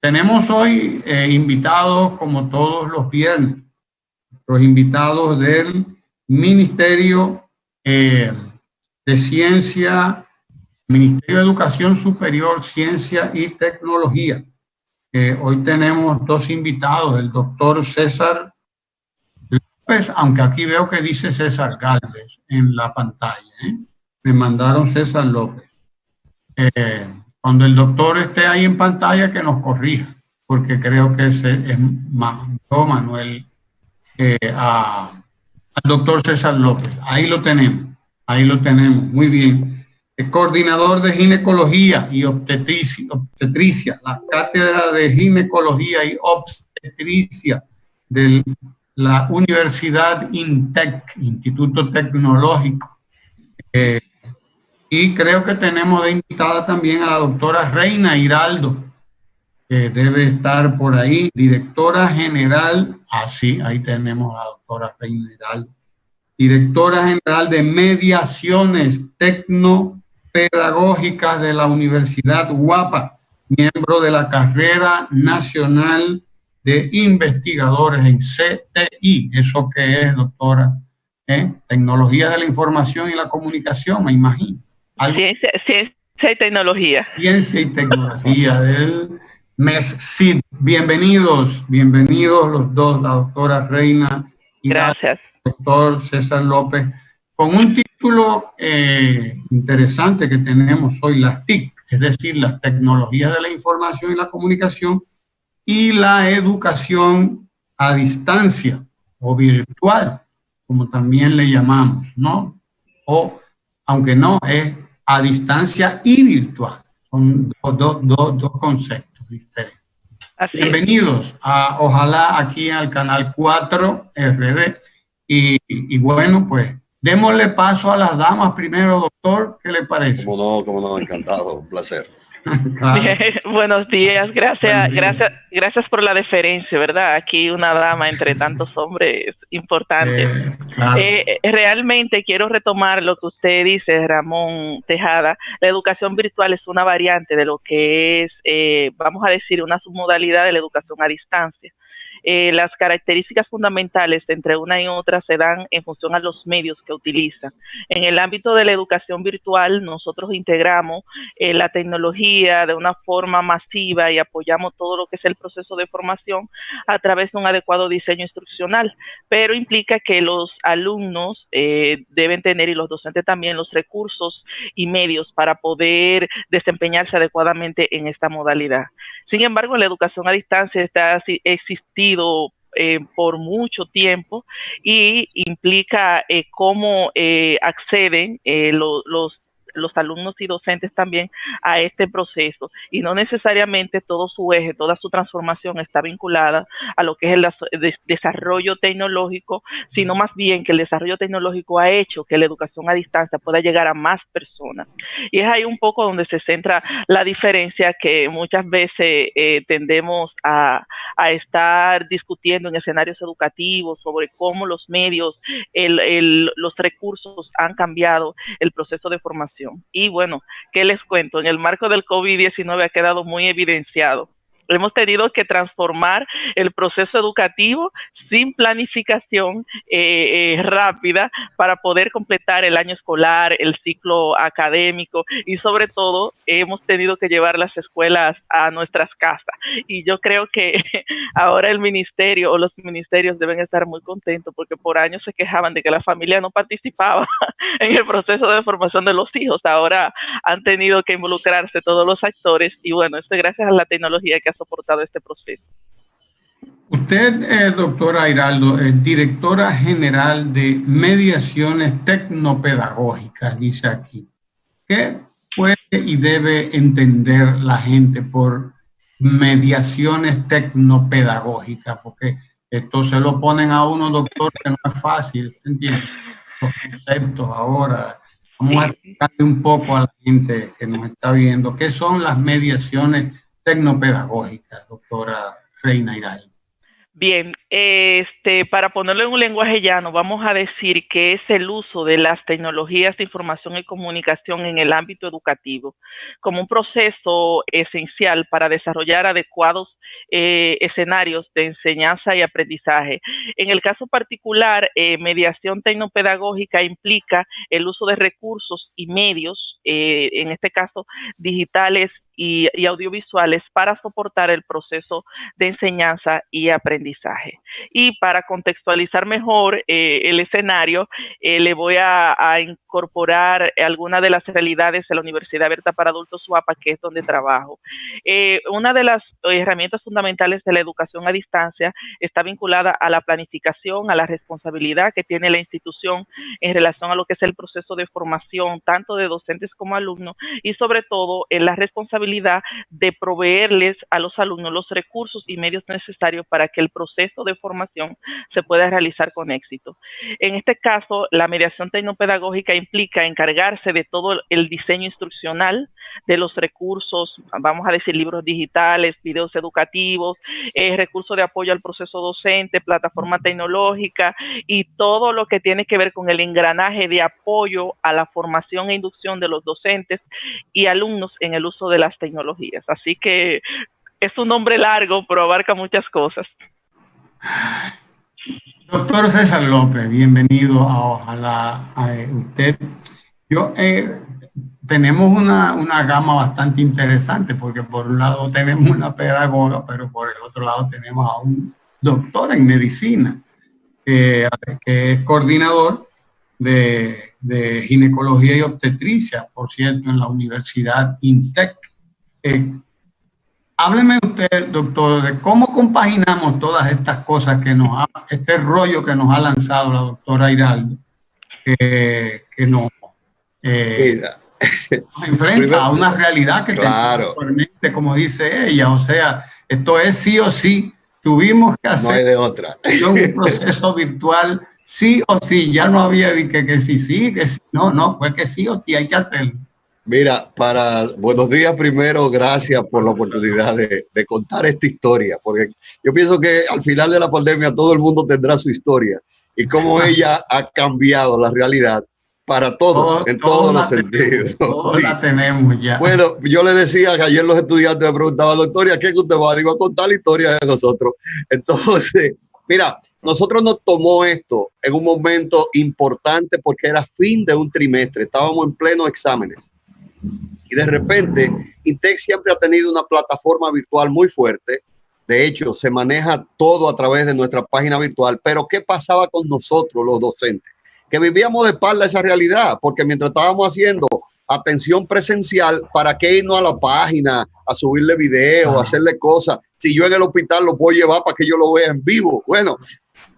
Tenemos hoy invitados, como todos los viernes, los invitados del Ministerio de Ciencia, Ministerio de Educación Superior, Ciencia y Tecnología. Hoy tenemos dos invitados, el doctor César López, aunque aquí veo que dice César Gálvez en la pantalla. Me mandaron César López. Cuando el doctor esté ahí en pantalla, que nos corrija, porque creo que ese es Manuel, al doctor César López. Ahí lo tenemos, muy bien. El coordinador de ginecología y obstetricia, la cátedra de ginecología y obstetricia de la Universidad INTEC, Instituto Tecnológico. Y creo que tenemos de invitada también a la doctora Reina Hiraldo, que debe estar por ahí, directora general, sí, ahí tenemos a la doctora Reina Hiraldo, directora general de mediaciones tecnopedagógicas de la Universidad UAPA, miembro de la carrera nacional de investigadores en CTI. ¿Eso qué es, doctora? Tecnología de la información y la comunicación, me imagino. Ciencia y tecnología. Ciencia y tecnología del MESCID. Bienvenidos los dos, la doctora Reina y gracias, el doctor César López, con un título interesante que tenemos hoy, las TIC, es decir, las tecnologías de la información y la comunicación y la educación a distancia o virtual, como también le llamamos, ¿no? O, aunque no, es a distancia y virtual. Son dos conceptos diferentes. Bienvenidos ojalá aquí al canal 4 RD. Y bueno, pues démosle paso a las damas primero, doctor. ¿Qué le parece? Cómo no, encantado, un placer. Claro. Bien, buenos días, gracias por la deferencia, ¿verdad? Aquí una dama entre tantos hombres importantes. Claro. Realmente quiero retomar lo que usted dice, Ramón Tejada. La educación virtual es una variante de lo que es, vamos a decir, una submodalidad de la educación a distancia. Las características fundamentales entre una y otra se dan en función a los medios que utilizan. En el ámbito de la educación virtual, nosotros integramos la tecnología de una forma masiva y apoyamos todo lo que es el proceso de formación a través de un adecuado diseño instruccional, pero implica que los alumnos deben tener, y los docentes también, los recursos y medios para poder desempeñarse adecuadamente en esta modalidad. Sin embargo, la educación a distancia ha existido por mucho tiempo y implica cómo acceden los alumnos y docentes también a este proceso, y no necesariamente todo su eje, toda su transformación está vinculada a lo que es el desarrollo tecnológico, sino más bien que el desarrollo tecnológico ha hecho que la educación a distancia pueda llegar a más personas. Y es ahí un poco donde se centra la diferencia que muchas veces tendemos a estar discutiendo en escenarios educativos sobre cómo los medios, los recursos han cambiado el proceso de formación. Y bueno, ¿qué les cuento? En el marco del COVID-19 ha quedado muy evidenciado. Hemos tenido que transformar el proceso educativo sin planificación rápida para poder completar el año escolar, el ciclo académico, y sobre todo hemos tenido que llevar las escuelas a nuestras casas. Y yo creo que ahora el ministerio o los ministerios deben estar muy contentos, porque por años se quejaban de que la familia no participaba en el proceso de formación de los hijos. Ahora han tenido que involucrarse todos los actores, y bueno, esto es gracias a la tecnología que ha soportado este proceso. Usted, doctora Hiraldo, es directora general de mediaciones tecnopedagógicas, dice aquí. ¿Qué puede y debe entender la gente por mediaciones tecnopedagógicas? Porque esto se lo ponen a uno, doctor, que no es fácil, ¿entiendes? Los conceptos ahora. Vamos a explicarle un poco a la gente que nos está viendo qué son las mediaciones tecnopedagógicas, doctora Reina Hiraldo. Bien, para ponerlo en un lenguaje llano, vamos a decir que es el uso de las tecnologías de información y comunicación en el ámbito educativo como un proceso esencial para desarrollar adecuados escenarios de enseñanza y aprendizaje. En el caso particular, mediación tecnopedagógica implica el uso de recursos y medios, en este caso digitales y audiovisuales, para soportar el proceso de enseñanza y aprendizaje. Y para contextualizar mejor el escenario, le voy a incorporar algunas de las realidades de la Universidad Abierta para Adultos UAPA, que es donde trabajo. Una de las herramientas fundamentales de la educación a distancia está vinculada a la planificación, a la responsabilidad que tiene la institución en relación a lo que es el proceso de formación, tanto de docentes como alumnos, y sobre todo en la responsabilidad de proveerles a los alumnos los recursos y medios necesarios para que el proceso de formación se pueda realizar con éxito. En este caso, la mediación tecnopedagógica implica encargarse de todo el diseño instruccional, de los recursos, vamos a decir libros digitales, videos educativos, recursos de apoyo al proceso docente, plataforma tecnológica y todo lo que tiene que ver con el engranaje de apoyo a la formación e inducción de los docentes y alumnos en el uso de las tecnologías. Así que es un nombre largo, pero abarca muchas cosas. Doctor César López, bienvenido a usted. Tenemos una gama bastante interesante, porque por un lado tenemos una pedagoga, pero por el otro lado tenemos a un doctor en medicina, que es coordinador de ginecología y obstetricia, por cierto, en la Universidad INTEC. Hábleme usted, doctor, de cómo compaginamos todas estas cosas este rollo que nos ha lanzado la doctora Hiraldo, que nos enfrenta a una realidad que claro, actualmente, como dice ella. O sea, esto es sí o sí. Tuvimos que hacer, no hay de otra, un proceso virtual sí o sí. Ya no había que sí, que sí. No, fue que sí o sí, hay que hacerlo. Mira, buenos días primero, gracias por la oportunidad de contar esta historia, porque yo pienso que al final de la pandemia todo el mundo tendrá su historia y cómo ella ha cambiado la realidad para todos, en todos los sentidos. Todos la tenemos ya. Bueno, yo le decía que ayer los estudiantes me preguntaban, doctora, ¿qué usted va? Digo, a contar la historia de nosotros. Entonces, mira, nosotros nos tomó esto en un momento importante porque era fin de un trimestre, estábamos en pleno exámenes. Y de repente, INTEC siempre ha tenido una plataforma virtual muy fuerte. De hecho, se maneja todo a través de nuestra página virtual. Pero ¿qué pasaba con nosotros, los docentes? Que vivíamos de espalda esa realidad, porque mientras estábamos haciendo atención presencial, ¿para qué irnos a la página, a subirle video, a hacerle cosas? Si yo en el hospital lo puedo llevar para que yo lo vea en vivo. Bueno,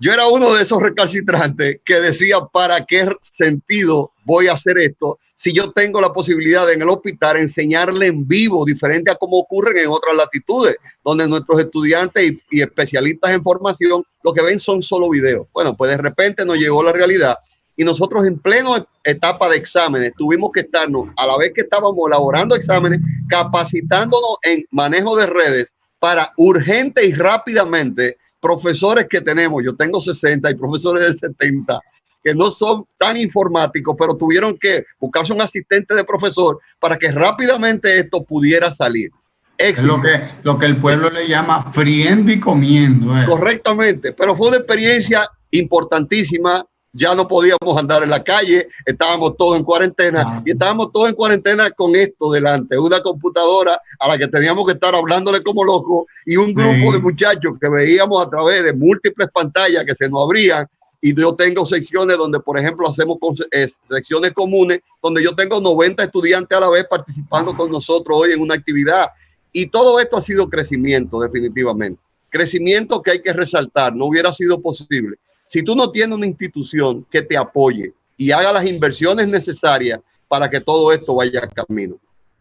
yo era uno de esos recalcitrantes que decía, ¿para qué sentido voy a hacer esto si yo tengo la posibilidad de en el hospital enseñarle en vivo, diferente a como ocurren en otras latitudes, donde nuestros estudiantes y especialistas en formación lo que ven son solo videos? Bueno, pues de repente nos llegó la realidad y nosotros en pleno etapa de exámenes tuvimos que estarnos, a la vez que estábamos elaborando exámenes, capacitándonos en manejo de redes para urgente y rápidamente profesores que tenemos. Yo tengo 60 y profesores de 70 que no son tan informáticos, pero tuvieron que buscarse un asistente de profesor para que rápidamente esto pudiera salir. Es lo que el pueblo le llama friendo y comiendo. Correctamente, pero fue una experiencia importantísima. Ya no podíamos andar en la calle, estábamos todos en cuarentena y estábamos todos en cuarentena con esto delante, una computadora a la que teníamos que estar hablándole como locos y un grupo de muchachos que veíamos a través de múltiples pantallas que se nos abrían. Y yo tengo secciones donde, por ejemplo, hacemos secciones comunes, donde yo tengo 90 estudiantes a la vez participando con nosotros hoy en una actividad. Y todo esto ha sido crecimiento, definitivamente. Crecimiento que hay que resaltar, no hubiera sido posible si tú no tienes una institución que te apoye y haga las inversiones necesarias para que todo esto vaya camino.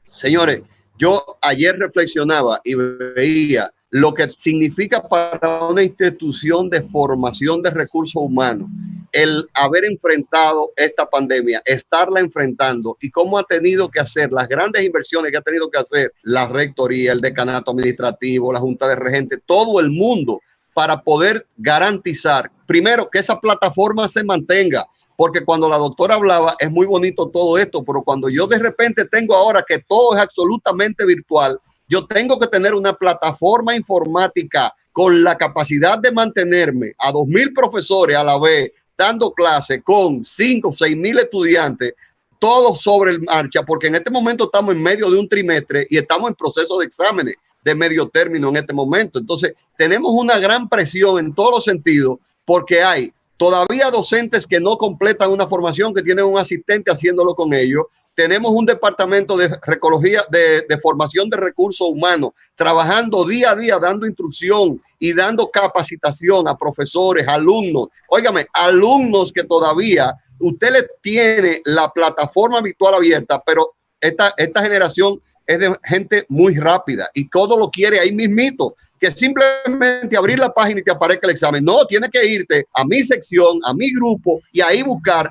Señores, yo ayer reflexionaba y veía lo que significa para una institución de formación de recursos humanos el haber enfrentado esta pandemia, estarla enfrentando y cómo ha tenido que hacer las grandes inversiones que ha tenido que hacer la rectoría, el decanato administrativo, la junta de regentes, todo el mundo para poder garantizar, primero, que esa plataforma se mantenga, porque cuando la doctora hablaba, es muy bonito todo esto, pero cuando yo de repente tengo ahora que todo es absolutamente virtual, yo tengo que tener una plataforma informática con la capacidad de mantenerme a 2,000 profesores a la vez, dando clases con 5 o 6,000 estudiantes, todos sobre el marcha, porque en este momento estamos en medio de un trimestre y estamos en proceso de exámenes de medio término en este momento. Entonces, tenemos una gran presión en todos los sentidos, porque hay todavía docentes que no completan una formación, que tienen un asistente haciéndolo con ellos. Tenemos un departamento de ecología, de formación de recursos humanos, trabajando día a día, dando instrucción y dando capacitación a profesores, alumnos. Óigame, alumnos que todavía usted le tiene la plataforma virtual abierta, pero esta generación es de gente muy rápida y todo lo quiere ahí mismito, que simplemente abrir la página y te aparezca el examen. No, tienes que irte a mi sección, a mi grupo y ahí buscar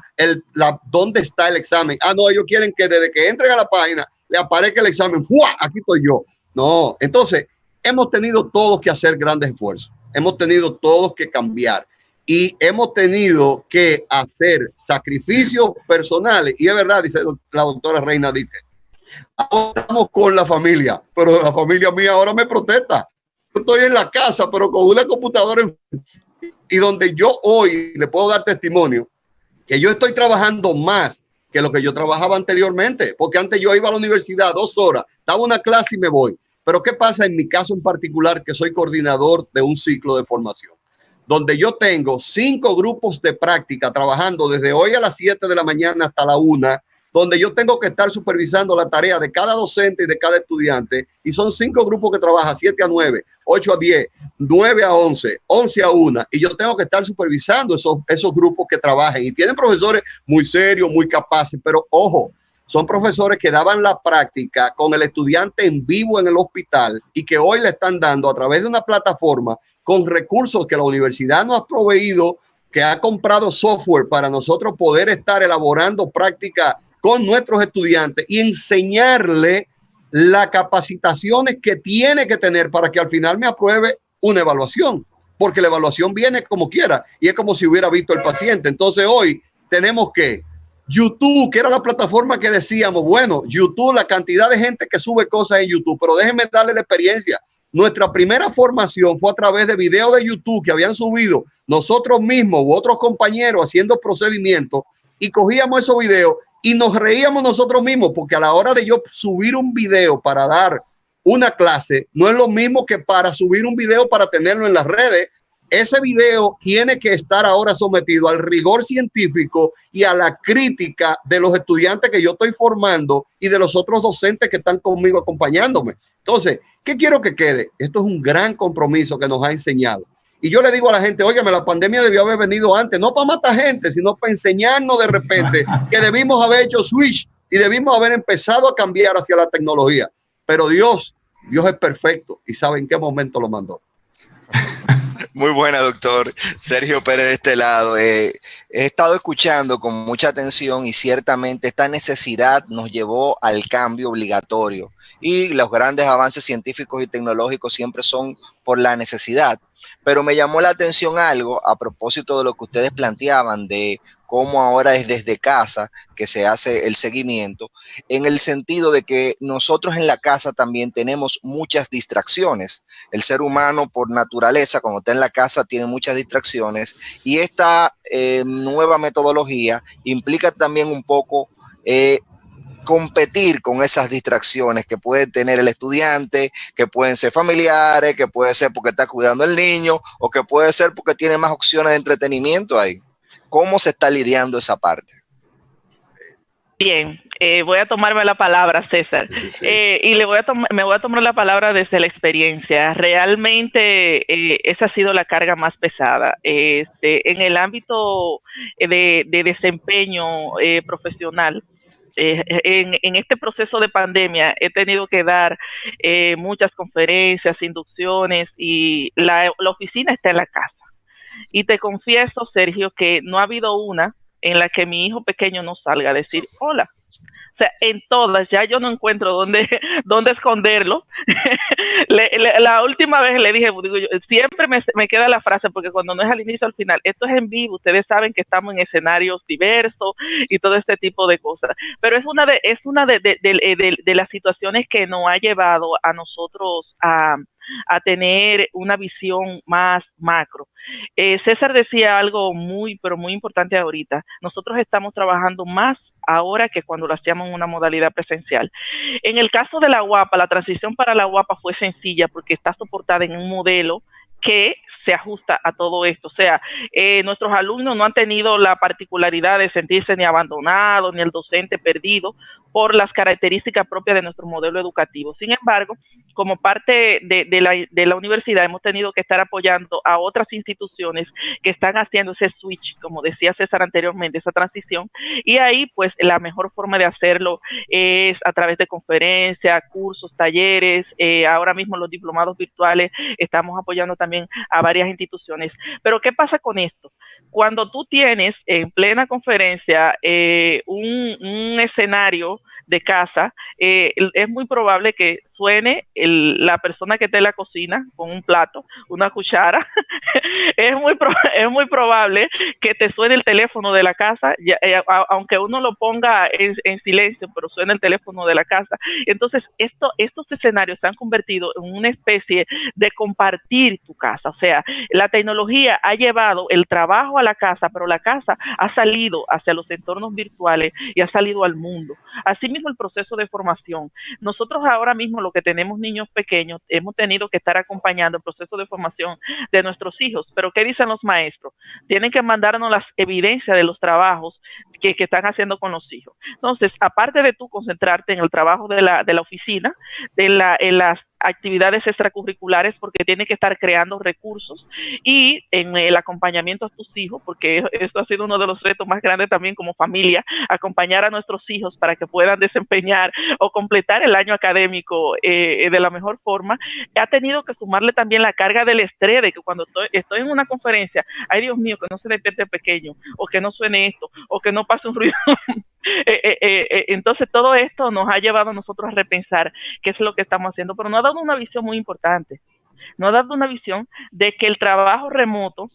dónde está el examen. Ah, no, ellos quieren que desde que entren a la página le aparezca el examen. ¡Fua! Aquí estoy yo. No, entonces hemos tenido todos que hacer grandes esfuerzos. Hemos tenido todos que cambiar y hemos tenido que hacer sacrificios personales. Y es verdad, dice la doctora Reina, dice, ahora estamos con la familia, pero la familia mía ahora me protesta. Yo estoy en la casa, pero con una computadora y donde yo hoy le puedo dar testimonio que yo estoy trabajando más que lo que yo trabajaba anteriormente, porque antes yo iba a la universidad 2 horas, daba una clase y me voy. Pero ¿qué pasa en mi caso en particular, que soy coordinador de un ciclo de formación, donde yo tengo 5 grupos de práctica trabajando desde hoy a las 7 de la mañana hasta la 1, donde yo tengo que estar supervisando la tarea de cada docente y de cada estudiante, y son 5 grupos que trabajan 7 a 9, 8 a 10, 9 a 11, 11 a 1, y yo tengo que estar supervisando esos grupos que trabajen, y tienen profesores muy serios, muy capaces, pero ojo, son profesores que daban la práctica con el estudiante en vivo en el hospital y que hoy le están dando a través de una plataforma con recursos que la universidad nos ha proveído, que ha comprado software para nosotros poder estar elaborando práctica con nuestros estudiantes y enseñarle las capacitaciones que tiene que tener para que al final me apruebe una evaluación, porque la evaluación viene como quiera y es como si hubiera visto el paciente. Entonces hoy tenemos que YouTube, que era la plataforma que decíamos, bueno, YouTube, la cantidad de gente que sube cosas en YouTube, pero déjenme darle la experiencia. Nuestra primera formación fue a través de videos de YouTube que habían subido nosotros mismos u otros compañeros haciendo procedimientos, y cogíamos esos videos y nos reíamos nosotros mismos, porque a la hora de yo subir un video para dar una clase, no es lo mismo que para subir un video para tenerlo en las redes. Ese video tiene que estar ahora sometido al rigor científico y a la crítica de los estudiantes que yo estoy formando y de los otros docentes que están conmigo acompañándome. Entonces, ¿qué quiero que quede? Esto es un gran compromiso que nos ha enseñado. Y yo le digo a la gente, óigame, la pandemia debió haber venido antes, no para matar gente, sino para enseñarnos de repente que debimos haber hecho switch y debimos haber empezado a cambiar hacia la tecnología. Pero Dios es perfecto y sabe en qué momento lo mandó. Muy buena, doctor. Sergio Pérez de este lado. He estado escuchando con mucha atención y ciertamente esta necesidad nos llevó al cambio obligatorio. Y los grandes avances científicos y tecnológicos siempre son por la necesidad. Pero me llamó la atención algo a propósito de lo que ustedes planteaban de cómo ahora es desde casa que se hace el seguimiento, en el sentido de que nosotros en la casa también tenemos muchas distracciones. El ser humano por naturaleza, cuando está en la casa, tiene muchas distracciones, y esta nueva metodología implica también un poco competir con esas distracciones que puede tener el estudiante, que pueden ser familiares, que puede ser porque está cuidando al niño, o que puede ser porque tiene más opciones de entretenimiento ahí. ¿Cómo se está lidiando esa parte? Bien, voy a tomarme la palabra, César, sí. Y me voy a tomar la palabra desde la experiencia. Realmente esa ha sido la carga más pesada. En el ámbito de desempeño profesional, en este proceso de pandemia he tenido que dar muchas conferencias, inducciones, y la oficina está en la casa. Y te confieso, Sergio, que no ha habido una en la que mi hijo pequeño no salga a decir hola. sea, en todas, ya yo no encuentro dónde esconderlo. La última vez le dije, digo, siempre me queda la frase, porque cuando no es al inicio, al final, esto es en vivo, ustedes saben que estamos en escenarios diversos y todo este tipo de cosas, pero es una de las situaciones que nos ha llevado a nosotros a tener una visión más macro. César decía algo pero muy importante ahorita. Nosotros estamos trabajando más ahora que cuando lo hacíamos en una modalidad presencial. En el caso de la UAPA, la transición para la UAPA fue sencilla porque está soportada en un modelo que se ajusta a todo esto. O sea, nuestros alumnos no han tenido la particularidad de sentirse ni abandonados, ni el docente perdido por las características propias de nuestro modelo educativo. Sin embargo, como parte de la universidad, hemos tenido que estar apoyando a otras instituciones que están haciendo ese switch, como decía César anteriormente, esa transición, y ahí pues la mejor forma de hacerlo es a través de conferencias, cursos, talleres, ahora mismo los diplomados virtuales, estamos apoyando también a varias instituciones. Pero ¿qué pasa con esto? Cuando tú tienes en plena conferencia un escenario de casa, es muy probable que suene la persona que esté en la cocina con un plato, una cuchara. es muy probable que te suene el teléfono de la casa, aunque uno lo ponga en silencio, pero suena el teléfono de la casa. Entonces, estos escenarios se han convertido en una especie de compartir tu casa. O sea, la tecnología ha llevado el trabajo a la casa, pero la casa ha salido hacia los entornos virtuales y ha salido al mundo. Asimismo, el proceso de formación. Nosotros ahora mismo, lo que tenemos niños pequeños, hemos tenido que estar acompañando el proceso de formación de nuestros hijos. Pero ¿qué dicen los maestros? Tienen que mandarnos las evidencias de los trabajos que están haciendo con los hijos. Entonces, aparte de tú concentrarte en el trabajo de la oficina, en las actividades extracurriculares, porque tiene que estar creando recursos, y en el acompañamiento a tus hijos, porque esto ha sido uno de los retos más grandes también como familia, acompañar a nuestros hijos para que puedan desempeñar o completar el año académico de la mejor forma. Ha tenido que sumarle también la carga del estrés, de que cuando estoy en una conferencia, ay Dios mío, que no se despierte pequeño, o que no suene esto, o que no pase un ruido. Entonces todo esto nos ha llevado a nosotros a repensar qué es lo que estamos haciendo, pero nos ha dado una visión muy importante, nos ha dado una visión de que el trabajo remoto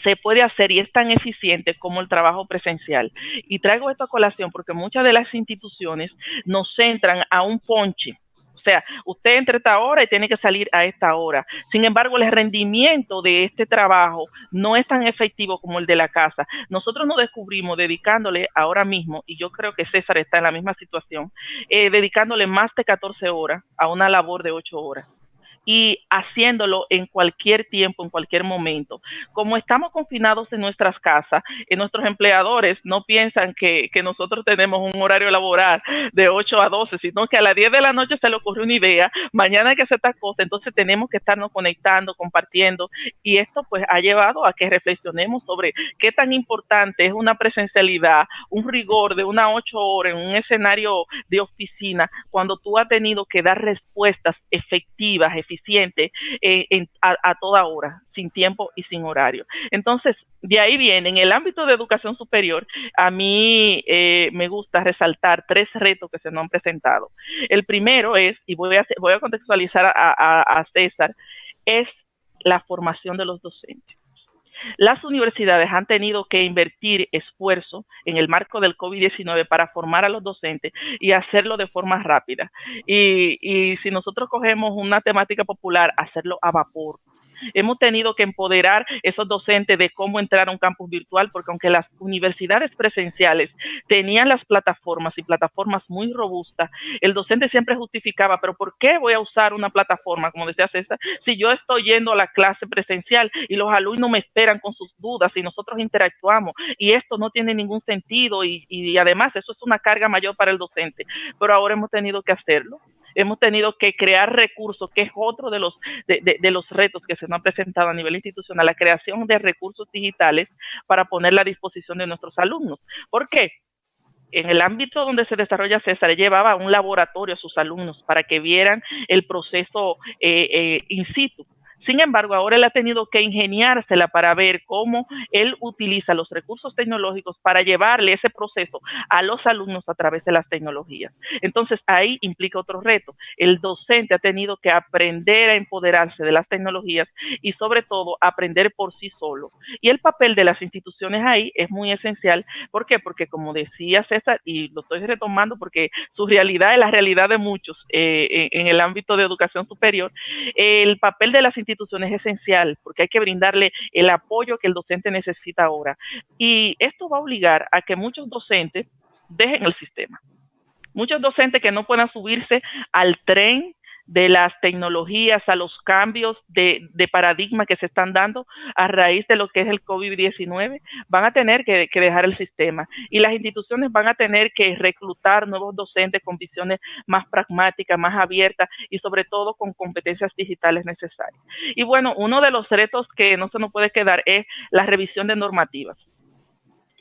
se puede hacer y es tan eficiente como el trabajo presencial. Y traigo esto a colación porque muchas de las instituciones nos centran a un ponche. O sea, usted entra a esta hora y tiene que salir a esta hora. Sin embargo, el rendimiento de este trabajo no es tan efectivo como el de la casa. Nosotros nos descubrimos dedicándole ahora mismo, y yo creo que César está en la misma situación, dedicándole más de 14 horas a una labor de 8 horas. Y haciéndolo en cualquier tiempo, en cualquier momento. Como estamos confinados en nuestras casas, nuestros empleadores no piensan que nosotros tenemos un horario laboral de 8 a 12, sino que a las 10 de la noche se le ocurrió una idea, mañana hay que hacer esta cosa, entonces tenemos que estarnos conectando, compartiendo, y esto pues ha llevado a que reflexionemos sobre qué tan importante es una presencialidad, un rigor de unas 8 horas en un escenario de oficina, cuando tú has tenido que dar respuestas efectivas, eficiente a toda hora, sin tiempo y sin horario. Entonces, de ahí viene, en el ámbito de educación superior, a mí me gusta resaltar 3 retos que se nos han presentado. El primero es, y voy a contextualizar a César, es la formación de los docentes. Las universidades han tenido que invertir esfuerzo en el marco del COVID-19 para formar a los docentes y hacerlo de forma rápida. Y si nosotros cogemos una temática popular, hacerlo a vapor. Hemos tenido que empoderar esos docentes de cómo entrar a un campus virtual, porque aunque las universidades presenciales tenían las plataformas y plataformas muy robustas, el docente siempre justificaba, pero ¿por qué voy a usar una plataforma, como decía César, si yo estoy yendo a la clase presencial y los alumnos me esperan con sus dudas y nosotros interactuamos? Y esto no tiene ningún sentido y además eso es una carga mayor para el docente. Pero ahora hemos tenido que hacerlo. Hemos tenido que crear recursos, que es otro de los retos que se nos han presentado a nivel institucional, la creación de recursos digitales para ponerla a disposición de nuestros alumnos. ¿Por qué? En el ámbito donde se desarrolla César, llevaba un laboratorio a sus alumnos para que vieran el proceso in situ. Sin embargo, ahora él ha tenido que ingeniársela para ver cómo él utiliza los recursos tecnológicos para llevarle ese proceso a los alumnos a través de las tecnologías. Entonces, ahí implica otro reto. El docente ha tenido que aprender a empoderarse de las tecnologías y, sobre todo, aprender por sí solo. Y el papel de las instituciones ahí es muy esencial. ¿Por qué? Porque, como decía César, y lo estoy retomando porque su realidad es la realidad de muchos en el ámbito de educación superior, el papel de las instituciones es esencial porque hay que brindarle el apoyo que el docente necesita ahora. Y esto va a obligar a que muchos docentes dejen el sistema. Muchos docentes que no puedan subirse al tren de las tecnologías, a los cambios de paradigma que se están dando a raíz de lo que es el COVID-19, van a tener que dejar el sistema. Y las instituciones van a tener que reclutar nuevos docentes con visiones más pragmáticas, más abiertas y sobre todo con competencias digitales necesarias. Y bueno, uno de los retos que no se nos puede quedar es la revisión de normativas.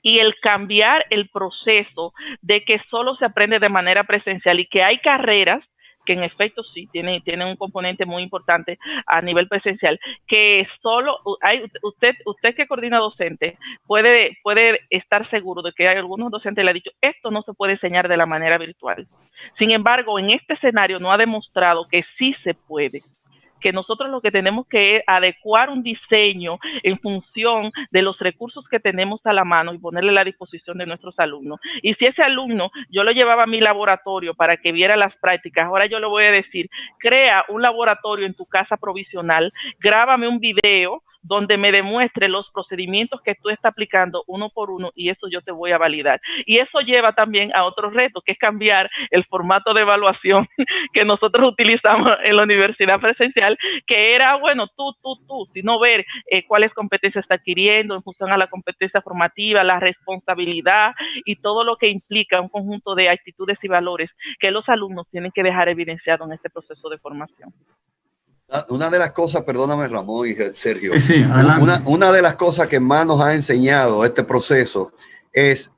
Y el cambiar el proceso de que solo se aprende de manera presencial y que hay carreras que en efecto sí tienen un componente muy importante a nivel presencial, que solo hay, usted que coordina docente puede estar seguro de que hay algunos docentes le han dicho, esto no se puede enseñar de la manera virtual. Sin embargo, en este escenario no ha demostrado que sí se puede, que nosotros lo que tenemos que es adecuar un diseño en función de los recursos que tenemos a la mano y ponerle a la disposición de nuestros alumnos. Y si ese alumno, yo lo llevaba a mi laboratorio para que viera las prácticas, ahora yo le voy a decir, crea un laboratorio en tu casa provisional, grábame un video donde me demuestre los procedimientos que tú estás aplicando uno por uno y eso yo te voy a validar. Y eso lleva también a otro reto, que es cambiar el formato de evaluación que nosotros utilizamos en la universidad presencial, que era, bueno, tú, sino ver cuáles competencias está adquiriendo en función a la competencia formativa, la responsabilidad y todo lo que implica un conjunto de actitudes y valores que los alumnos tienen que dejar evidenciado en este proceso de formación. Una de las cosas, perdóname Ramón y Sergio, sí, una de las cosas que más nos ha enseñado este proceso es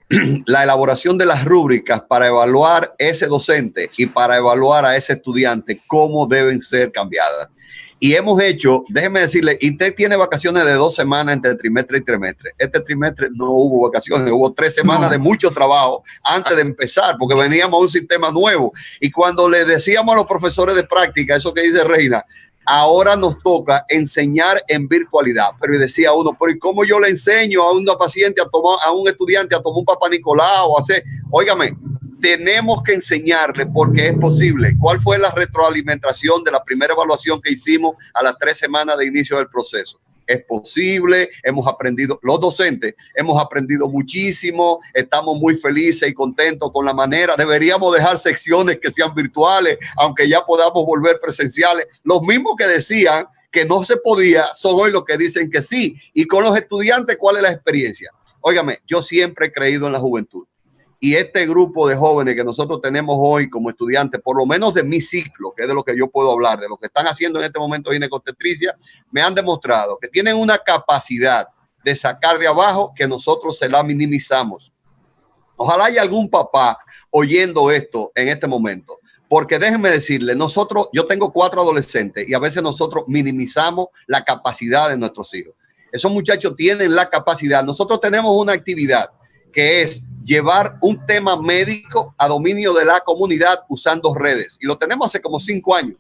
la elaboración de las rúbricas para evaluar ese docente y para evaluar a ese estudiante, cómo deben ser cambiadas. Y hemos hecho, déjeme decirle, y usted tiene vacaciones de 2 semanas entre trimestre y trimestre. Este trimestre no hubo vacaciones, hubo 3 semanas de mucho trabajo antes de empezar, porque veníamos a un sistema nuevo. Y cuando le decíamos a los profesores de práctica, eso que dice Reina, ahora nos toca enseñar en virtualidad. Pero decía uno, pero ¿y cómo yo le enseño a una paciente a tomar, a un estudiante a tomar un Papá Nicolau o hacer? Óigame, tenemos que enseñarle porque es posible. ¿Cuál fue la retroalimentación de la primera evaluación que hicimos a las 3 semanas de inicio del proceso? Es posible, hemos aprendido, los docentes hemos aprendido muchísimo, estamos muy felices y contentos con la manera. Deberíamos dejar secciones que sean virtuales, aunque ya podamos volver presenciales. Los mismos que decían que no se podía son hoy los que dicen que sí. Y con los estudiantes, ¿cuál es la experiencia? Óigame, yo siempre he creído en la juventud. Y este grupo de jóvenes que nosotros tenemos hoy como estudiantes, por lo menos de mi ciclo, que es de lo que yo puedo hablar, de lo que están haciendo en este momento ginecobstetricia, me han demostrado que tienen una capacidad de sacar de abajo que nosotros se la minimizamos. Ojalá haya algún papá oyendo esto en este momento, porque déjenme decirle, nosotros, yo tengo 4 adolescentes y a veces nosotros minimizamos la capacidad de nuestros hijos. Esos muchachos tienen la capacidad. Nosotros tenemos una actividad que es llevar un tema médico a dominio de la comunidad usando redes. Y lo tenemos hace como 5 años.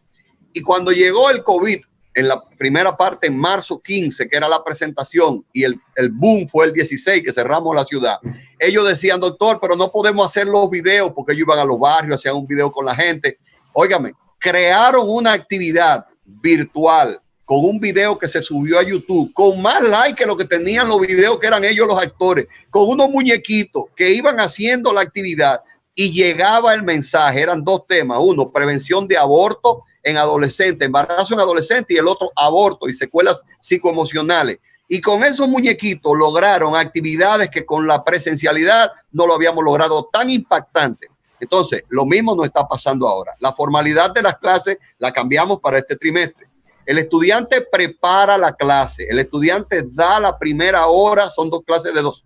Y cuando llegó el COVID, en la primera parte, en marzo 15, que era la presentación, y el boom fue el 16, que cerramos la ciudad, ellos decían, doctor, pero no podemos hacer los videos, porque ellos iban a los barrios, hacían un video con la gente. Óigame, crearon una actividad virtual con un video que se subió a YouTube, con más like que lo que tenían los videos que eran ellos los actores, con unos muñequitos que iban haciendo la actividad y llegaba el mensaje. Eran 2 temas, uno, prevención de aborto en adolescentes, embarazo en adolescentes, y el otro, aborto y secuelas psicoemocionales. Y con esos muñequitos lograron actividades que con la presencialidad no lo habíamos logrado, tan impactante. Entonces, lo mismo nos está pasando ahora. La formalidad de las clases la cambiamos para este trimestre. El estudiante prepara la clase, el estudiante da la primera hora, son 2 clases de 2.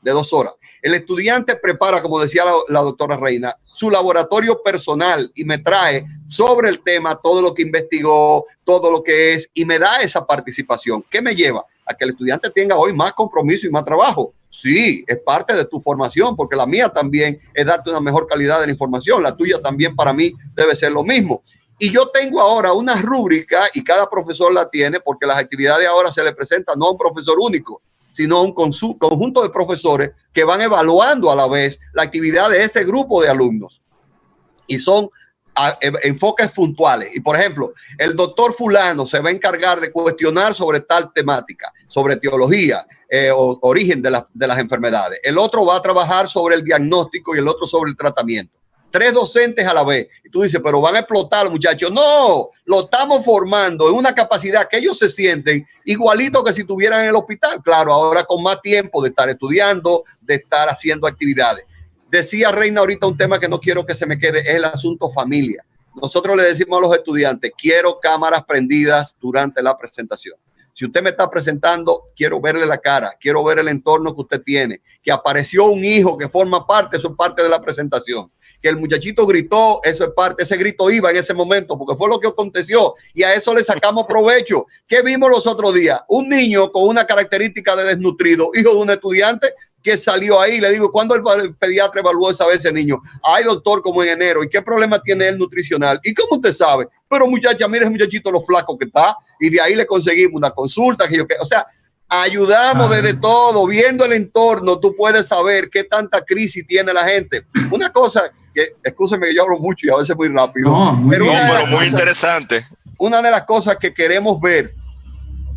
de 2 horas. El estudiante prepara, como decía la doctora Reina, su laboratorio personal y me trae sobre el tema todo lo que investigó, todo lo que es, y me da esa participación. ¿Qué me lleva? A que el estudiante tenga hoy más compromiso y más trabajo. Sí, es parte de tu formación, porque la mía también es darte una mejor calidad de la información. La tuya también para mí debe ser lo mismo. Y yo tengo ahora una rúbrica y cada profesor la tiene porque las actividades ahora se le presentan no a un profesor único, sino a un conjunto de profesores que van evaluando a la vez la actividad de ese grupo de alumnos. Y son enfoques puntuales. Y por ejemplo, el doctor fulano se va a encargar de cuestionar sobre tal temática, sobre teología, o origen de las enfermedades. El otro va a trabajar sobre el diagnóstico y el otro sobre el tratamiento. 3 docentes a la vez. Y tú dices, pero van a explotar los muchachos. No, lo estamos formando en una capacidad que ellos se sienten igualito que si estuvieran en el hospital. Claro, ahora con más tiempo de estar estudiando, de estar haciendo actividades. Decía Reina ahorita un tema que no quiero que se me quede, es el asunto familia. Nosotros le decimos a los estudiantes, quiero cámaras prendidas durante la presentación. Si usted me está presentando, quiero verle la cara, quiero ver el entorno que usted tiene, que apareció un hijo que forma parte, eso es parte de la presentación. Que el muchachito gritó, eso es parte, ese grito iba en ese momento, porque fue lo que aconteció y a eso le sacamos provecho. ¿Qué vimos los otros días? Un niño con una característica de desnutrido, hijo de un estudiante que salió ahí. Le digo, ¿cuándo el pediatra evaluó esa vez ese niño? Ay, doctor, como en enero. ¿Y qué problema tiene él nutricional? ¿Y cómo usted sabe? Pero muchacha, mire ese muchachito lo flaco que está. Y de ahí le conseguimos una consulta. O sea, ayudamos desde todo, viendo el entorno. Tú puedes saber qué tanta crisis tiene la gente. Una cosa que, excúsenme que yo hablo mucho y a veces muy rápido. Pero muy interesante. Una de las cosas que queremos ver,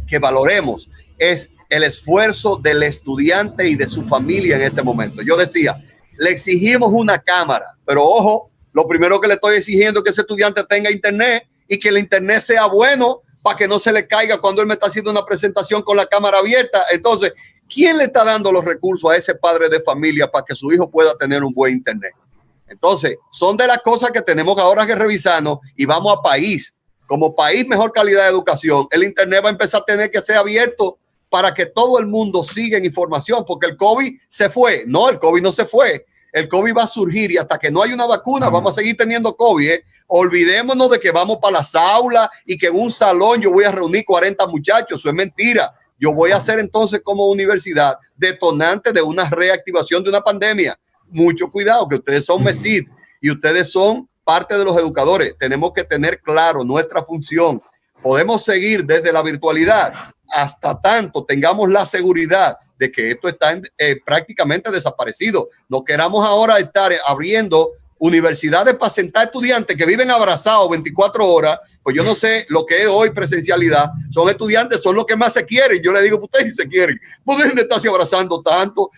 que valoremos, es el esfuerzo del estudiante y de su familia en este momento. Yo decía, le exigimos una cámara, pero ojo, lo primero que le estoy exigiendo es que ese estudiante tenga internet y que el internet sea bueno para que no se le caiga cuando él me está haciendo una presentación con la cámara abierta. Entonces, ¿quién le está dando los recursos a ese padre de familia para que su hijo pueda tener un buen internet? Entonces, son de las cosas que tenemos ahora que revisarnos y vamos a país. Como país, mejor calidad de educación. El internet va a empezar a tener que ser abierto para que todo el mundo siga en información, porque el COVID se fue. No, el COVID no se fue. El COVID va a surgir y hasta que no haya una vacuna vamos a seguir teniendo COVID. Olvidémonos de que vamos para las aulas y que en un salón yo voy a reunir 40 muchachos. Eso es mentira. Yo voy a ser entonces como universidad detonante de una reactivación de una pandemia. Mucho cuidado, que ustedes son MESID y ustedes son parte de los educadores. Tenemos que tener claro nuestra función. Podemos seguir desde la virtualidad hasta tanto tengamos la seguridad de que esto está prácticamente desaparecido. No queramos ahora estar abriendo universidades para sentar estudiantes que viven abrazados 24 horas. Pues yo no sé lo que es hoy presencialidad. Son estudiantes, son los que más se quieren. Yo le digo, ustedes se quieren. Pueden estarse abrazando tanto.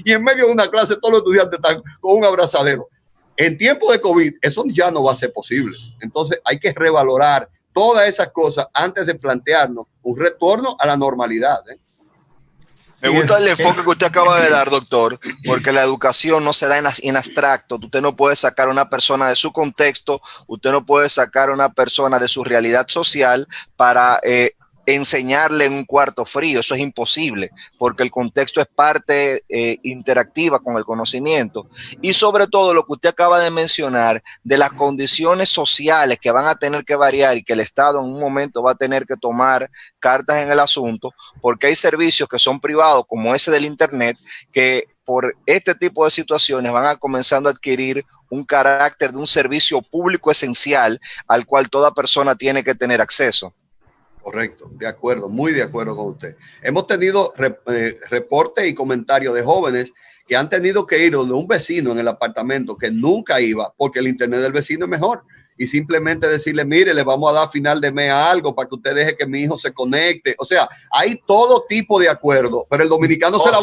Y en medio de una clase todos los estudiantes están con un abrazadero. En tiempo de COVID, eso ya no va a ser posible. Entonces hay que revalorar todas esas cosas antes de plantearnos un retorno a la normalidad. Me gusta el enfoque que usted acaba de dar, doctor, porque la educación no se da en abstracto. Usted no puede sacar a una persona de su contexto, usted no puede sacar a una persona de su realidad social para enseñarle en un cuarto frío. Eso es imposible, porque el contexto es parte interactiva con el conocimiento. Y sobre todo lo que usted acaba de mencionar de las condiciones sociales que van a tener que variar y que el Estado en un momento va a tener que tomar cartas en el asunto, porque hay servicios que son privados, como ese del Internet, que por este tipo de situaciones van a comenzando a adquirir un carácter de un servicio público esencial al cual toda persona tiene que tener acceso. Correcto, de acuerdo, muy de acuerdo con usted. Hemos tenido reportes y comentarios de jóvenes que han tenido que ir donde un vecino en el apartamento que nunca iba porque el internet del vecino es mejor y simplemente decirle, mire, le vamos a dar final de mes algo para que usted deje que mi hijo se conecte. O sea, hay todo tipo de acuerdo, pero el dominicano se la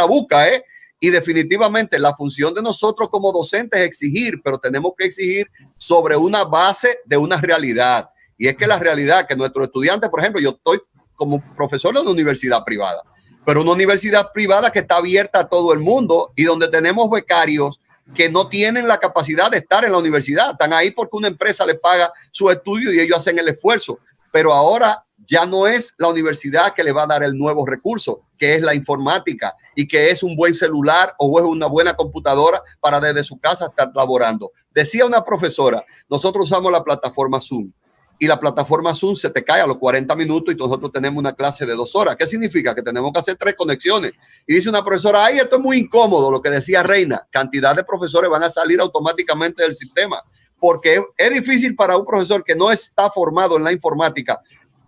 busca, ¿eh? Y definitivamente la función de nosotros como docentes es exigir, pero tenemos que exigir sobre una base de una realidad. Y es que la realidad que nuestros estudiantes, por ejemplo, yo estoy como profesor de una universidad privada, pero una universidad privada que está abierta a todo el mundo y donde tenemos becarios que no tienen la capacidad de estar en la universidad. Están ahí porque una empresa les paga su estudio y ellos hacen el esfuerzo. Pero ahora Ya no es la universidad que le va a dar el nuevo recurso, que es la informática y que es un buen celular o es una buena computadora para desde su casa estar laborando. Decía una profesora, nosotros usamos la plataforma Zoom y la plataforma Zoom se te cae a los 40 minutos y nosotros tenemos una clase de 2 horas. ¿Qué significa? Que tenemos que hacer 3 conexiones. Y dice una profesora, ay, esto es muy incómodo, lo que decía Reina, cantidad de profesores van a salir automáticamente del sistema, porque es difícil para un profesor que no está formado en la informática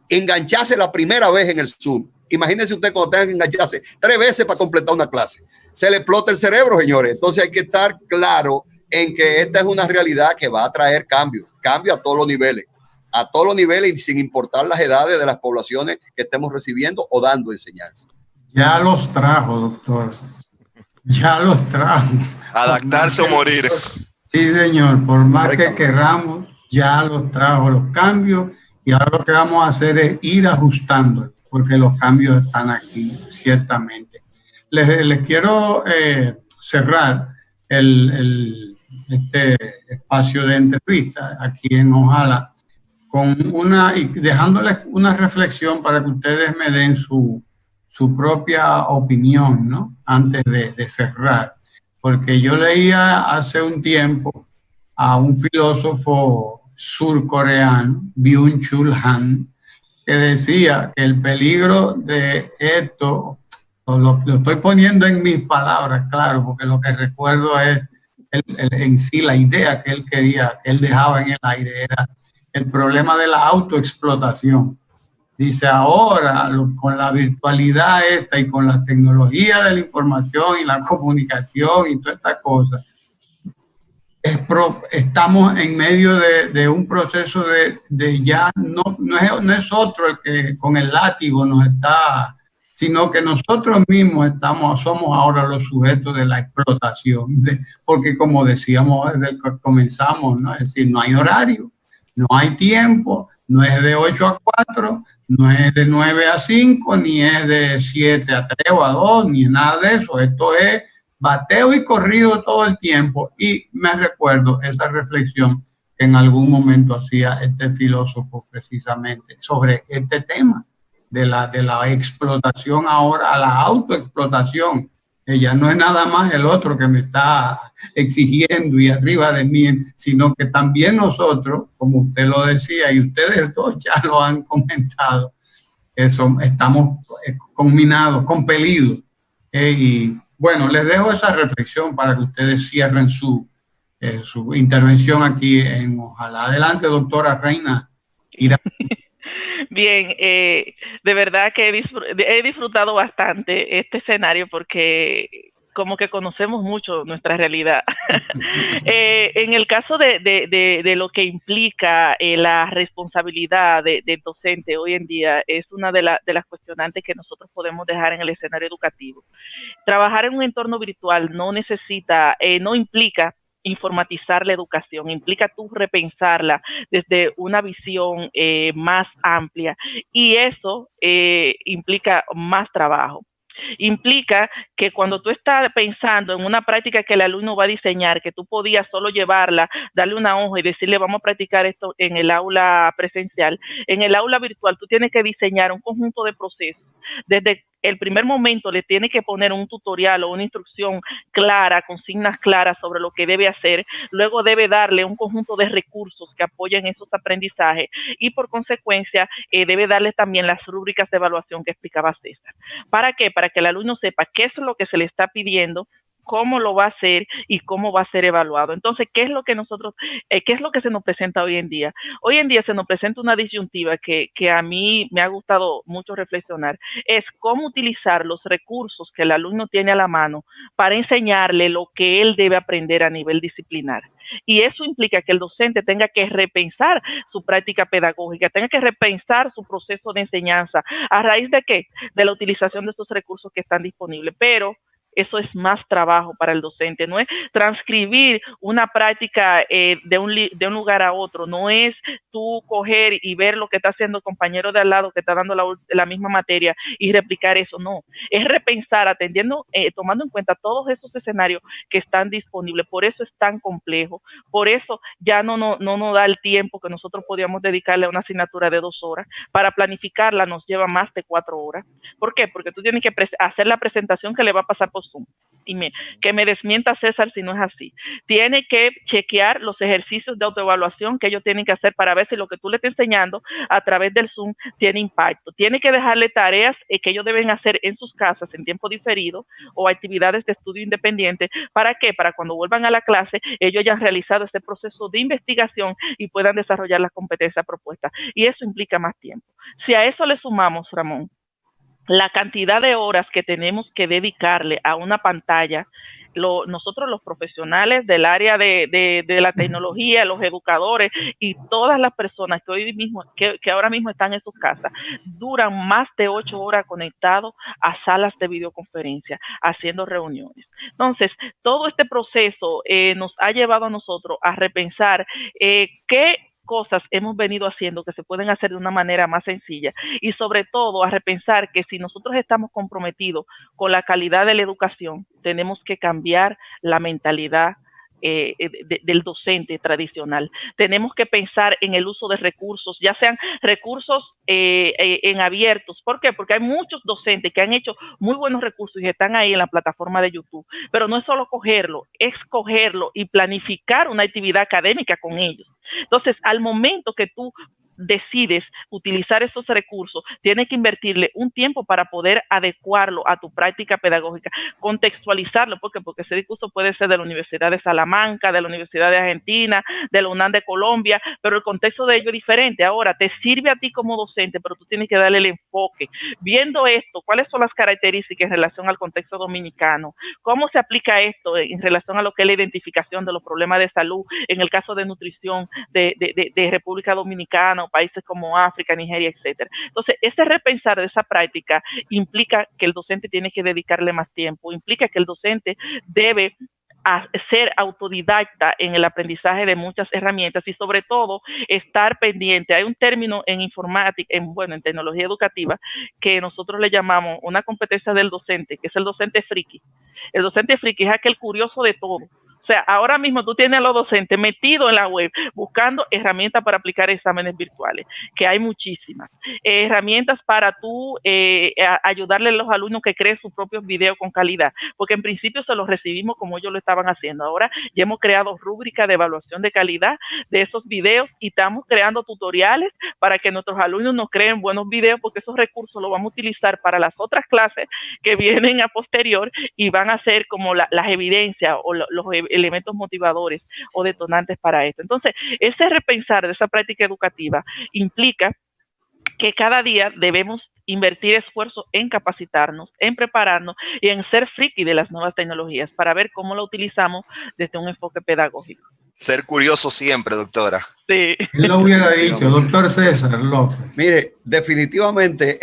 engancharse la primera vez en el Zoom. Imagínense usted cuando tenga que engancharse 3 veces para completar una clase. Se le explota el cerebro, señores. Entonces hay que estar claro en que esta es una realidad que va a traer cambio a todos los niveles y sin importar las edades de las poblaciones que estemos recibiendo o dando enseñanza. Ya los trajo, doctor. Ya los trajo. Adaptarse o morir. Sí, señor. Por más que queramos, ya los trajo los cambios. Y ahora lo que vamos a hacer es ir ajustando, porque los cambios están aquí, ciertamente. Les quiero cerrar este espacio de entrevista aquí en Ojalá, y dejándoles una reflexión para que ustedes me den su propia opinión, ¿no? Antes de cerrar. Porque yo leía hace un tiempo a un filósofo surcoreano, Byung-Chul Han, que decía que el peligro de esto, lo estoy poniendo en mis palabras, claro, porque lo que recuerdo es en sí la idea que él quería, que él dejaba en el aire, era el problema de la autoexplotación. Dice, ahora con la virtualidad esta y con la tecnología de la información y la comunicación y todas estas cosas, estamos en medio de un proceso de ya no es otro el que con el látigo nos está, sino que nosotros mismos somos ahora los sujetos de la explotación, porque como decíamos desde que comenzamos, ¿no? Es decir, no hay horario, no hay tiempo, no es de 8 a 4, no es de 9 a 5, ni es de 7 a 3 o a 2, ni nada de eso. Esto es bateo y corrido todo el tiempo. Y me recuerdo esa reflexión que en algún momento hacía este filósofo precisamente sobre este tema de la explotación ahora a la autoexplotación, que ya no es nada más el otro que me está exigiendo y arriba de mí, sino que también nosotros, como usted lo decía y ustedes dos ya lo han comentado, estamos combinados, compelidos. Y bueno, les dejo esa reflexión para que ustedes cierren su intervención aquí en Ojalá. Adelante, doctora Reina. Bien, de verdad que he disfrutado bastante este escenario porque como que conocemos mucho nuestra realidad. En el caso de lo que implica la responsabilidad del docente hoy en día, es una de las cuestionantes que nosotros podemos dejar en el escenario educativo. Trabajar en un entorno virtual no implica informatizar la educación, implica tú repensarla desde una visión más amplia, y eso implica más trabajo. Implica que cuando tú estás pensando en una práctica que el alumno va a diseñar, que tú podías solo llevarla, darle una hoja y decirle vamos a practicar esto en el aula presencial, en el aula virtual tú tienes que diseñar un conjunto de procesos. Desde el primer momento le tienes que poner un tutorial o una instrucción clara, consignas claras sobre lo que debe hacer, luego debe darle un conjunto de recursos que apoyen esos aprendizajes y por consecuencia debe darle también las rúbricas de evaluación que explicaba César. ¿Para qué? Para que el alumno sepa qué es lo que se le está pidiendo, cómo lo va a hacer y cómo va a ser evaluado. Entonces, ¿qué es lo que se nos presenta hoy en día? Hoy en día se nos presenta una disyuntiva que a mí me ha gustado mucho reflexionar, es cómo utilizar los recursos que el alumno tiene a la mano para enseñarle lo que él debe aprender a nivel disciplinar. Y eso implica que el docente tenga que repensar su práctica pedagógica, tenga que repensar su proceso de enseñanza. ¿A raíz de qué? De la utilización de estos recursos que están disponibles. Pero eso es más trabajo para el docente. No es transcribir una práctica de un lugar a otro, no es tú coger y ver lo que está haciendo el compañero de al lado que está dando la misma materia y replicar eso, no. Es repensar, atendiendo, tomando en cuenta todos esos escenarios que están disponibles. Por eso es tan complejo, por eso ya no nos da el tiempo que nosotros podíamos dedicarle a una asignatura de 2 horas. Para planificarla nos lleva más de 4 horas. ¿Por qué? Porque tú tienes que hacer la presentación que le va a pasar por Zoom. Que me desmienta César si no es así. Tiene que chequear los ejercicios de autoevaluación que ellos tienen que hacer para ver si lo que tú le estás enseñando a través del Zoom tiene impacto. Tiene que dejarle tareas que ellos deben hacer en sus casas en tiempo diferido o actividades de estudio independiente. ¿Para qué? Para cuando vuelvan a la clase, ellos ya han realizado ese proceso de investigación y puedan desarrollar las competencias propuestas. Y eso implica más tiempo. Si a eso le sumamos, Ramón, la cantidad de horas que tenemos que dedicarle a una pantalla, nosotros los profesionales del área de la tecnología, los educadores y todas las personas que hoy mismo, que ahora mismo están en sus casas, duran más de 8 horas conectados a salas de videoconferencia, haciendo reuniones. Entonces, todo este proceso nos ha llevado a nosotros a repensar qué cosas hemos venido haciendo que se pueden hacer de una manera más sencilla y sobre todo a repensar que si nosotros estamos comprometidos con la calidad de la educación, tenemos que cambiar la mentalidad del docente tradicional. Tenemos que pensar en el uso de recursos, ya sean recursos en abiertos. ¿Por qué? Porque hay muchos docentes que han hecho muy buenos recursos y están ahí en la plataforma de YouTube, pero no es solo cogerlo, es cogerlo y planificar una actividad académica con ellos. Entonces, al momento que tú decides utilizar esos recursos, tienes que invertirle un tiempo para poder adecuarlo a tu práctica pedagógica, contextualizarlo, porque ese discurso puede ser de la Universidad de Salamanca, de la Universidad de Argentina, de la UNAM de Colombia, pero el contexto de ello es diferente. Ahora, te sirve a ti como docente, pero tú tienes que darle el enfoque. Viendo esto, ¿cuáles son las características en relación al contexto dominicano? ¿Cómo se aplica esto en relación a lo que es la identificación de los problemas de salud, en el caso de nutrición de República Dominicana, países como África, Nigeria, etcétera? Entonces, ese repensar de esa práctica implica que el docente tiene que dedicarle más tiempo, implica que el docente debe ser autodidacta en el aprendizaje de muchas herramientas y sobre todo estar pendiente. Hay un término en informática, en tecnología educativa, que nosotros le llamamos una competencia del docente, que es el docente friki. El docente friki es aquel curioso de todo. O sea, ahora mismo tú tienes a los docentes metidos en la web buscando herramientas para aplicar exámenes virtuales, que hay muchísimas. Herramientas para tú ayudarle a los alumnos que creen sus propios videos con calidad, porque en principio se los recibimos como ellos lo estaban haciendo. Ahora ya hemos creado rúbricas de evaluación de calidad de esos videos y estamos creando tutoriales para que nuestros alumnos nos creen buenos videos, porque esos recursos los vamos a utilizar para las otras clases que vienen a posterior y van a ser como las evidencias o los elementos motivadores o detonantes para esto. Entonces, ese repensar de esa práctica educativa implica que cada día debemos invertir esfuerzo en capacitarnos, en prepararnos y en ser friki de las nuevas tecnologías para ver cómo lo utilizamos desde un enfoque pedagógico. Ser curioso siempre, doctora. Sí. Él lo hubiera dicho, doctor César López. Mire, definitivamente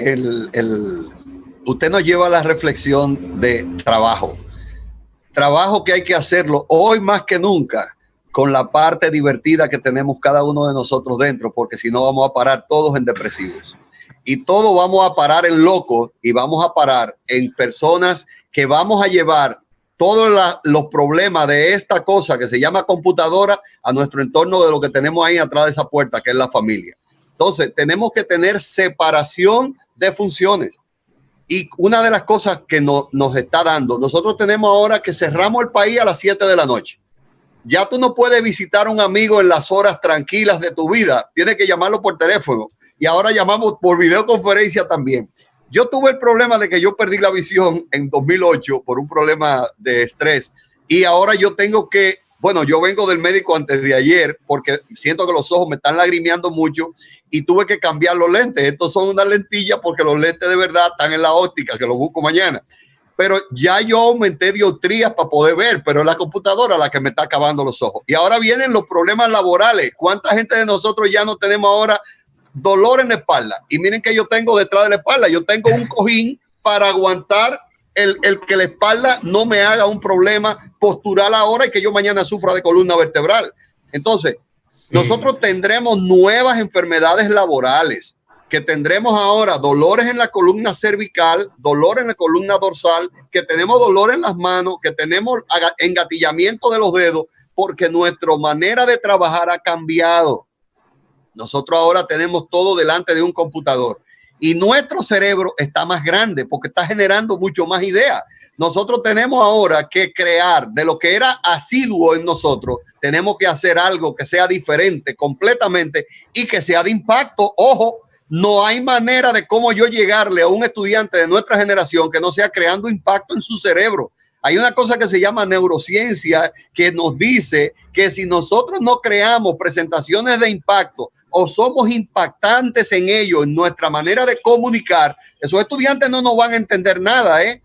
usted nos lleva a la reflexión de trabajo. Trabajo que hay que hacerlo hoy más que nunca con la parte divertida que tenemos cada uno de nosotros dentro, porque si no vamos a parar todos en depresivos. Y todos vamos a parar en locos y vamos a parar en personas que vamos a llevar todos los problemas de esta cosa que se llama computadora a nuestro entorno de lo que tenemos ahí atrás de esa puerta, que es la familia. Entonces, tenemos que tener separación de funciones. Y una de las cosas que nos está dando, nosotros tenemos ahora que cerramos el país a las 7 de la noche. Ya tú no puedes visitar a un amigo en las horas tranquilas de tu vida. Tienes que llamarlo por teléfono. Y ahora llamamos por videoconferencia también. Yo tuve el problema de que yo perdí la visión en 2008 por un problema de estrés. Y ahora yo tengo que, yo vengo del médico antes de ayer porque siento que los ojos me están lagrimeando mucho y tuve que cambiar los lentes. Estos son unas lentillas porque los lentes de verdad están en la óptica, que los busco mañana. Pero ya yo aumenté dioptrías para poder ver, pero es la computadora la que me está acabando los ojos. Y ahora vienen los problemas laborales. ¿Cuánta gente de nosotros ya no tenemos ahora dolor en la espalda? Y miren que yo tengo detrás de la espalda, yo tengo un cojín para aguantar el que la espalda no me haga un problema postural ahora y que yo mañana sufra de columna vertebral. Entonces, nosotros tendremos nuevas enfermedades laborales, que tendremos ahora dolores en la columna cervical, dolor en la columna dorsal, que tenemos dolor en las manos, que tenemos engatillamiento de los dedos, porque nuestra manera de trabajar ha cambiado. Nosotros ahora tenemos todo delante de un computador y nuestro cerebro está más grande porque está generando mucho más ideas. Nosotros tenemos ahora que crear de lo que era asiduo en nosotros, tenemos que hacer algo que sea diferente completamente y que sea de impacto. Ojo, no hay manera de cómo yo llegarle a un estudiante de nuestra generación que no sea creando impacto en su cerebro. Hay una cosa que se llama neurociencia que nos dice que si nosotros no creamos presentaciones de impacto o somos impactantes en ello, en nuestra manera de comunicar, esos estudiantes no nos van a entender nada, ¿eh?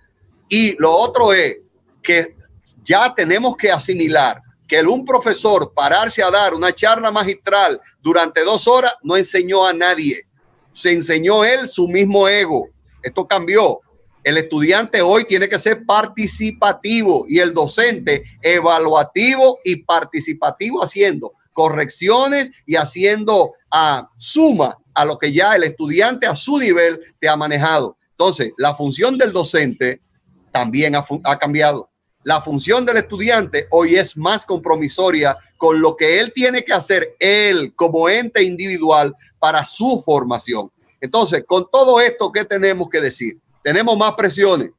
Y lo otro es que ya tenemos que asimilar que un profesor pararse a dar una charla magistral durante 2 horas no enseñó a nadie. Se enseñó él su mismo ego. Esto cambió. El estudiante hoy tiene que ser participativo y el docente evaluativo y participativo, haciendo correcciones y haciendo suma a lo que ya el estudiante a su nivel te ha manejado. Entonces, la función del docente también ha cambiado. La función del estudiante hoy es más compromisoria con lo que él tiene que hacer él como ente individual para su formación. Entonces, con todo esto, ¿qué tenemos que decir? Tenemos más presiones,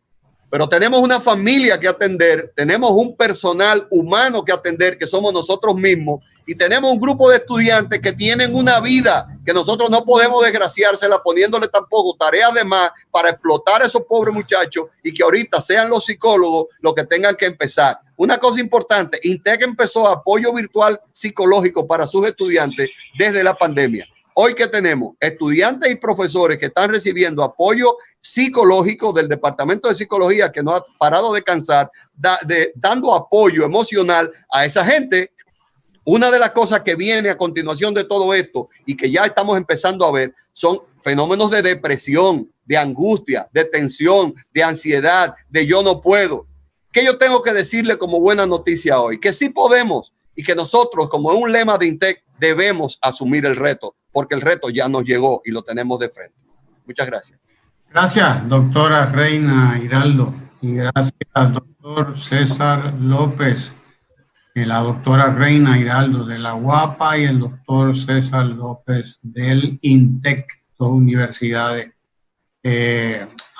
pero tenemos una familia que atender, tenemos un personal humano que atender, que somos nosotros mismos, y tenemos un grupo de estudiantes que tienen una vida que nosotros no podemos desgraciársela poniéndole tampoco tareas de más para explotar a esos pobres muchachos y que ahorita sean los psicólogos los que tengan que empezar. Una cosa importante, INTEC empezó apoyo virtual psicológico para sus estudiantes desde la pandemia. Hoy que tenemos estudiantes y profesores que están recibiendo apoyo psicológico del Departamento de Psicología, que no ha parado de cansar, dando apoyo emocional a esa gente. Una de las cosas que viene a continuación de todo esto y que ya estamos empezando a ver son fenómenos de depresión, de angustia, de tensión, de ansiedad, de yo no puedo. ¿Qué yo tengo que decirle como buena noticia hoy? Que sí podemos y que nosotros, como un lema de INTEC, debemos asumir el reto, porque el reto ya nos llegó y lo tenemos de frente. Muchas gracias. Gracias, doctora Reina Giraldo, y gracias, doctor César López, la doctora Reina Giraldo de la UAPA y el doctor César López del INTEC, dos universidades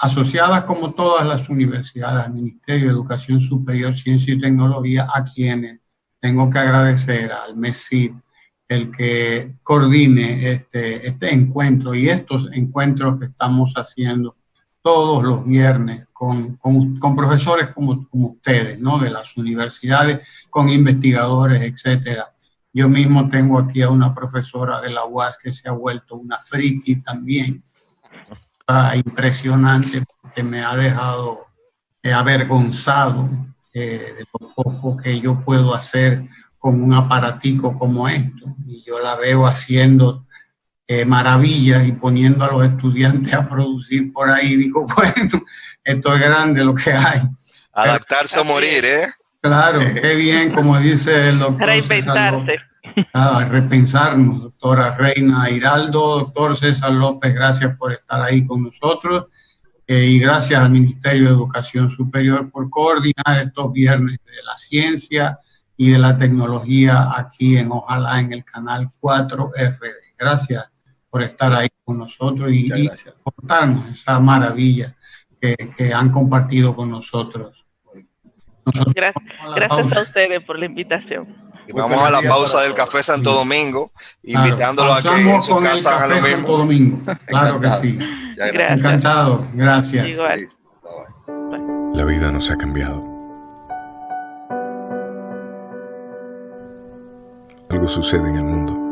asociadas como todas las universidades al Ministerio de Educación Superior, Ciencia y Tecnología, a quienes tengo que agradecer al MESID el que coordine este encuentro y estos encuentros que estamos haciendo todos los viernes con profesores como ustedes, ¿no? De las universidades, con investigadores, etcétera. Yo mismo tengo aquí a una profesora de la UAS que se ha vuelto una friki también. Impresionante, porque me ha dejado avergonzado de lo poco que yo puedo hacer con un aparatico como esto, y yo la veo haciendo maravillas y poniendo a los estudiantes a producir por ahí. Digo, bueno, esto es grande lo que hay. Adaptarse o morir, ¿eh? Claro, qué bien, como dice el doctor Reinventarse. Repensarnos, doctora Reina Giraldo, doctor César López, gracias por estar ahí con nosotros, y gracias al Ministerio de Educación Superior por coordinar estos viernes de la ciencia y de la tecnología aquí ojalá en el canal 4RD. Gracias por estar ahí con nosotros y contarnos esa maravilla que han compartido con nosotros. Gracias a ustedes por la invitación. Y vamos a la pausa del Café Santo Domingo, invitándolo a que en su casa hagan lo mismo. Santo Domingo. Claro que sí. Gracias. Encantado. Gracias. Igual. La vida nos ha cambiado. Algo sucede en el mundo.